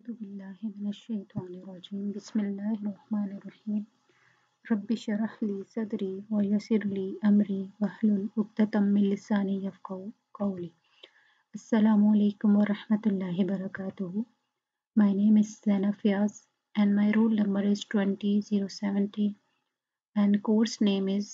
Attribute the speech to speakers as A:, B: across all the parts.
A: أعوذ بالله من الشيطان الرجيم بسم الله الرحمن الرحيم رب اشرح لي صدري ويسر لي أمري واحلل عقدة من لساني يفقهوا قولي. Assalamu alaikum wa rahmatullahi barakatuhu. My name is Zaina Fiaz and my roll number is 20070 and course name is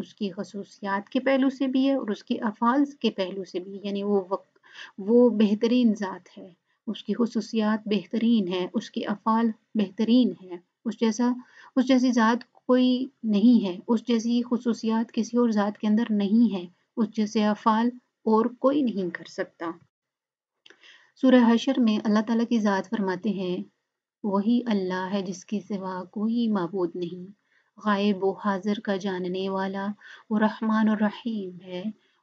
A: اس کی خصوصیات کے پہلو سے بھی ہے اور اس کے افعال کے پہلو سے بھی، یعنی وہ بہترین ذات ہے، اس کی خصوصیات بہترین ہیں، اس کے افعال بہترین ہیں، اس جیسی ذات کوئی نہیں ہے، اس جیسی خصوصیات کسی اور ذات کے اندر نہیں ہے، اس جیسے افعال اور کوئی نہیں کر سکتا۔ سورہ حشر میں اللہ تعالیٰ کی ذات فرماتے ہیں، وہی اللہ ہے جس کے سوا کوئی معبود نہیں، غائب و حاضر کا جاننے والا، وہ رحمان الرحیم ہے۔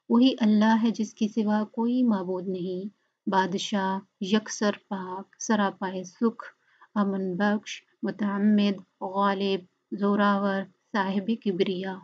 A: وہی اللہ ہے جس کے سوا کوئی معبود نہیں، بادشاہ، یکسر پاک، سراپائے سکھ، امن بخش، متعمد، غالب، زوراور، صاحب کبریا۔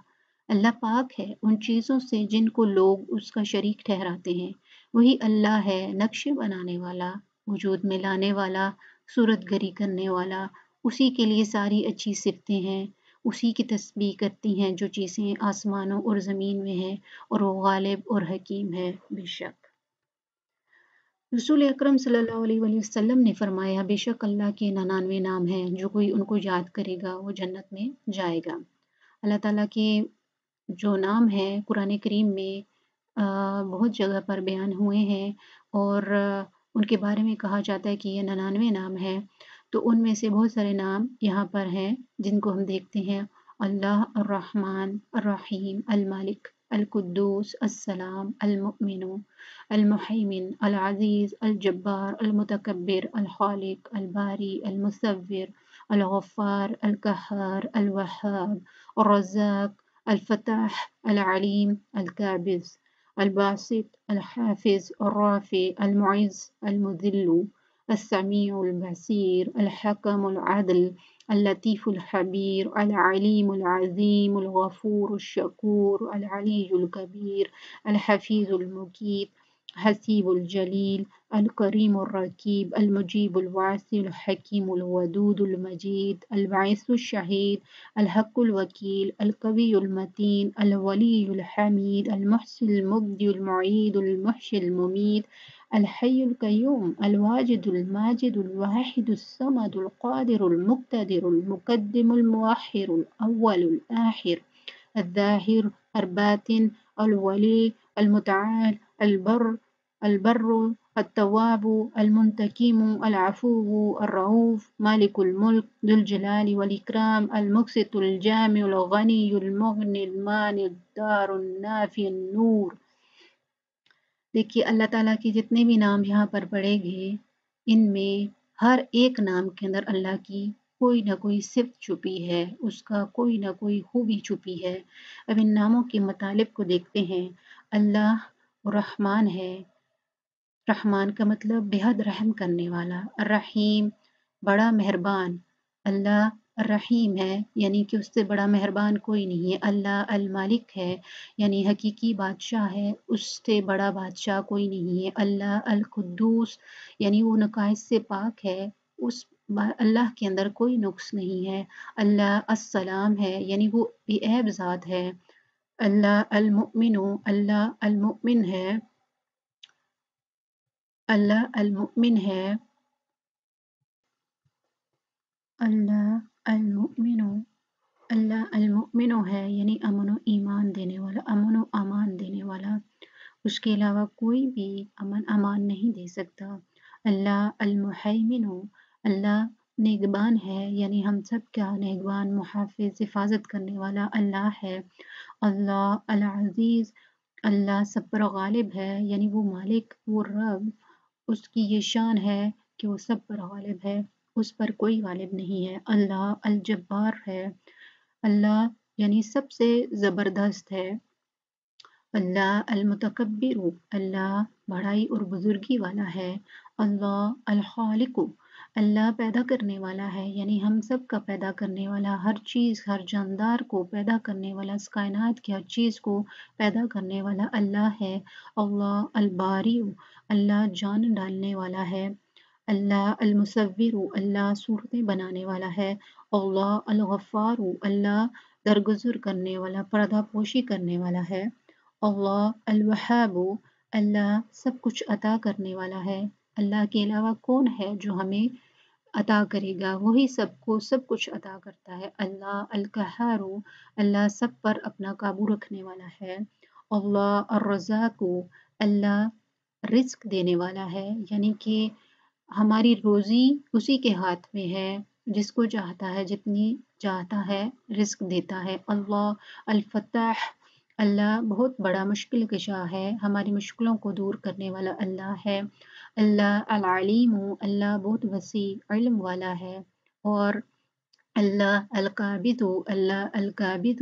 A: اللہ پاک ہے ان چیزوں سے جن کو لوگ اس کا شریک ٹھہراتے ہیں۔ وہی اللہ ہے نقشے بنانے والا، وجود میں لانے والا، صورت گری کرنے والا۔ اسی کے لیے ساری اچھی صفتیں ہیں، اسی کی تسبیح کرتی ہیں جو چیزیں آسمانوں اور زمین میں ہیں، اور وہ غالب اور حکیم ہے۔ بے شک رسول اکرم صلی اللہ علیہ وآلہ وسلم نے فرمایا، بے شک اللہ کے 99 نام ہیں، جو کوئی ان کو یاد کرے گا وہ جنت میں جائے گا۔ اللہ تعالیٰ کے جو نام ہیں قرآن کریم میں بہت جگہ پر بیان ہوئے ہیں، اور ان کے بارے میں کہا جاتا ہے کہ یہ 99 نام ہیں، تو ان میں سے بہت سارے نام یہاں پر ہیں جن کو ہم دیکھتے ہیں: اللہ، الرحمن، الرحیم، المالک، القدوس، السلام، المؤمن، المحیمن، العزیز، الجبار، المتکبر، الخالق، الباری، المصور، الغفار، القہار، الوہاب، الرزاق، الفتاح، العلیم، القابض، الباسط، الحافظ، الرافع، المعز، المذل، السمیع البصیر، الحکم العدل، اللطیف الخبیر، العلیم العظیم، الغفور الشکور، العلی الکبیر، الحفیظ المقیت، حسیب الجلیل، الکریم الرقیب، المجیب الواسع، الحکیم الودود المجید، الباعث الشہید، الحق الوکیل، القوی المتین، الولی الحمید، المحصی المبدی المعید، المحشی الممید، الحی القیوم، الواجد الماجد، الواحد الصمد، القادر المقتدر، المقدم المؤخر، الأول الآخر، الظاهر الباطن، الولي المتعال، البر التواب، المنتقم، العفو، الرؤوف، مالك الملك، ذو الجلال والإكرام، المقسط، الجامع، الغني، المغني، المانع، الدار، النافع، النور۔ دیکھیے اللہ تعالیٰ کے جتنے بھی نام یہاں پر پڑھے گئے، ان میں ہر ایک نام کے اندر اللہ کی کوئی نہ کوئی صفت چھپی ہے، اس کا کوئی نہ کوئی خوبی چھپی ہے۔ اب ان ناموں کے مطالب کو دیکھتے ہیں۔ اللہ رحمان ہے، رحمان کا مطلب بے حد رحم کرنے والا، الرحیم بڑا مہربان، اللہ الرحیم ہے یعنی کہ اس سے بڑا مہربان کوئی نہیں ہے۔ اللہ المالک ہے یعنی حقیقی بادشاہ ہے، اس سے بڑا بادشاہ کوئی نہیں ہے۔ اللہ القدوس یعنی وہ نقائص سے پاک ہے، اس اللہ کے اندر کوئی نقص نہیں ہے۔ اللہ السلام ہے یعنی وہ بے عیب ذات ہے۔ اللہ المؤمن، اللہ المؤمن ہے، اللہ المؤمن ہے، اللہ المؤمن، اللہ المؤمن ہے یعنی امن و ایمان دینے والا، امن و امان دینے والا، اس کے علاوہ کوئی بھی امن امان نہیں دے سکتا۔ اللہ المحیمن، اللہ نگہبان ہے یعنی ہم سب کا نگہبان، محافظ، حفاظت کرنے والا اللہ ہے۔ اللہ العزیز، اللہ سب پر غالب ہے یعنی وہ مالک، وہ رب، اس کی یہ شان ہے کہ وہ سب پر غالب ہے، اس پر کوئی غالب نہیں ہے۔ اللہ الجبار ہے، اللہ یعنی سب سے زبردست ہے۔ اللہ المتکبر، اللہ بڑائی اور بزرگی والا ہے۔ اللہ الخالق، اللہ پیدا کرنے والا ہے یعنی ہم سب کا پیدا کرنے والا، ہر چیز، ہر جاندار کو پیدا کرنے والا، اس کائنات کی ہر چیز کو پیدا کرنے والا اللہ ہے۔ اللہ الباری، اللہ جان ڈالنے والا ہے۔ اللہ المصور، اللہ صورتیں بنانے والا ہے۔ اللہ الغفار، اللہ درگزر کرنے والا، پردہ پوشی کرنے والا ہے۔ اللہ الوہاب، اللہ سب کچھ عطا کرنے والا ہے۔ اللہ کے علاوہ کون ہے جو ہمیں عطا کرے گا، وہی سب کو سب کچھ عطا کرتا ہے۔ اللہ القہار، اللہ سب پر اپنا قابو رکھنے والا ہے۔ اللہ الرزاق، اللہ رزق دینے والا ہے، یعنی کہ ہماری روزی اسی کے ہاتھ میں ہے، جس کو چاہتا ہے جتنی چاہتا ہے رزق دیتا ہے۔ اللہ الفتاح، اللہ بہت بڑا مشکل کشا ہے، ہماری مشکلوں کو دور کرنے والا اللہ ہے۔ اللہ العلیم، اللہ بہت وسیع علم والا ہے۔ اور اللہ القابض، اللہ القابض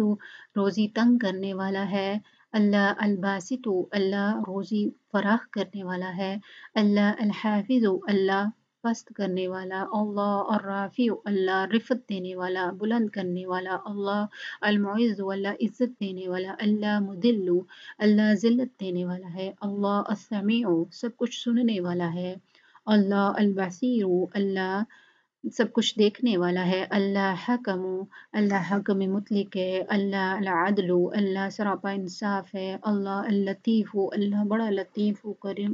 A: روزی تنگ کرنے والا ہے۔ اللہ الباسط، اللہ روزی فراخ کرنے والا ہے۔ اللہ الحافظ، اللہ پست کرنے والا۔ اللہ الرافع، اللہ رفت دینے والا، بلند کرنے والا۔ اللہ المعز، اللہ عزت دینے والا۔ اللہ مدل، اللہ ذلت دینے والا ہے۔ اللہ السمیع، سب کچھ سننے والا ہے۔ اللہ البصیر، اللہ سب کچھ دیکھنے والا ہے۔ اللہ حکم، اللہ حکم مطلق ہے۔ اللہ العدل، اللہ سراپا انصاف ہے۔ اللہ اللطیف، اللہ بڑا لطیف و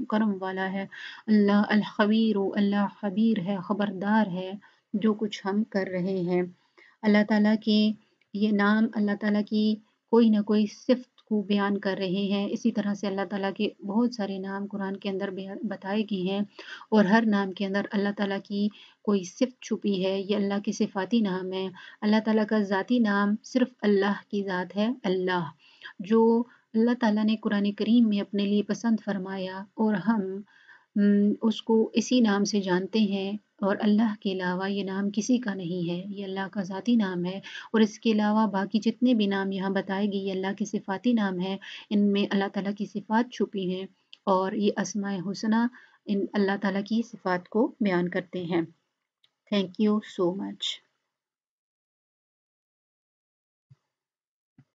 A: کرم والا ہے۔ اللہ الخبیر، اللہ خبیر ہے، خبردار ہے جو کچھ ہم کر رہے ہیں۔ اللہ تعالیٰ کے یہ نام اللہ تعالیٰ کی کوئی نہ کوئی صفت کو بیان کر رہے ہیں۔ اسی طرح سے اللہ تعالیٰ کے بہت سارے نام قرآن کے اندر بتائے گئے ہیں، اور ہر نام کے اندر اللہ تعالیٰ کی کوئی صفت چھپی ہے، یہ اللہ کے صفاتی نام ہے۔ اللہ تعالیٰ کا ذاتی نام صرف اللہ کی ذات ہے، اللہ، جو اللہ تعالیٰ نے قرآن کریم میں اپنے لیے پسند فرمایا، اور ہم اس کو اسی نام سے جانتے ہیں، اور اللہ کے علاوہ یہ نام کسی کا نہیں ہے، یہ اللہ کا ذاتی نام ہے۔ اور اس کے علاوہ باقی جتنے بھی نام یہاں بتائے گئے یہ اللہ کے صفاتی نام ہیں، ان میں اللہ تعالیٰ کی صفات چھپی ہیں، اور یہ اسماء حسنہ ان اللہ تعالیٰ کی صفات کو بیان کرتے ہیں۔ Thank you so much.